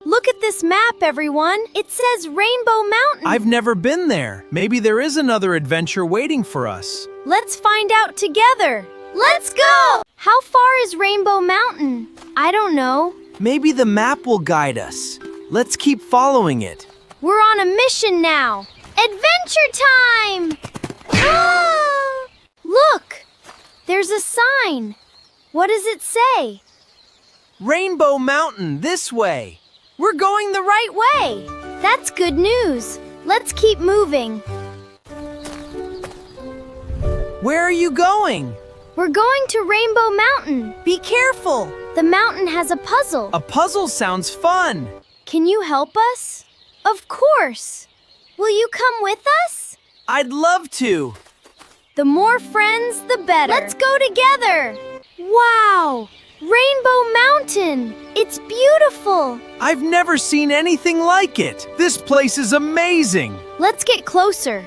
Look at this map, everyone. It says Rainbow Mountain. I've never been there. Maybe there is another adventure waiting for us. Let's find out together. Let's go! How far is Rainbow Mountain? I don't know. Maybe the map will guide us. Let's keep following it. We're on a mission now. Adventure time! Ah! Look! There's a sign. What does it say? Rainbow Mountain, this way. We're going the right way. That's good news. Let's keep moving. Where are you going? We're going to Rainbow Mountain. Be careful. The mountain has a puzzle. A puzzle sounds fun. Can you help us? Of course. Will you come with us? I'd love to. The more friends, the better. Let's go together. Wow! Rainbow Mountain! It's beautiful! I've never seen anything like it. This place is amazing. Let's get closer.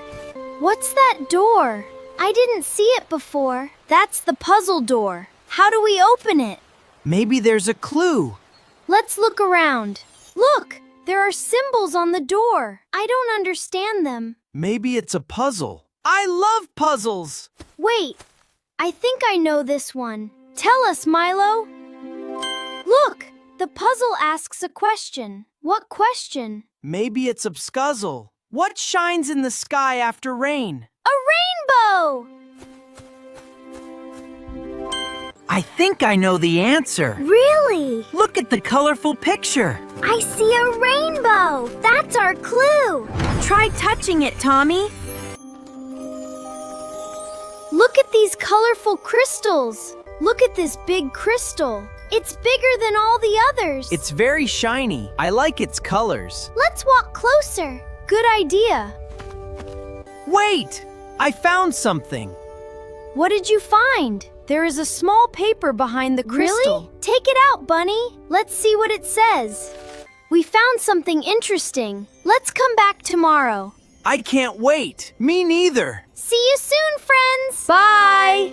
What's that door? I didn't see it before. That's the puzzle door. How do we open it? Maybe there's a clue. Let's look around. Look! There are symbols on the door. I don't understand them. Maybe it's a puzzle. I love puzzles. Wait, I think I know this one. Tell us, Milo. Look, the puzzle asks a question. What question? Maybe it's a puzzle. What shines in the sky after rain? A rainbow! I think I know the answer. Really? Look at the colorful picture. I see a rainbow. That's our clue. Try touching it, Tommy. Look at these colorful crystals. Look at this big crystal. It's bigger than all the others. It's very shiny. I like its colors. Let's walk closer. Good idea. Wait! I found something. What did you find? There is a small paper behind the crystal. Really? Take it out, Bunny. Let's see what it says. We found something interesting. Let's come back tomorrow. I can't wait. Me neither. See you soon, friends. Bye.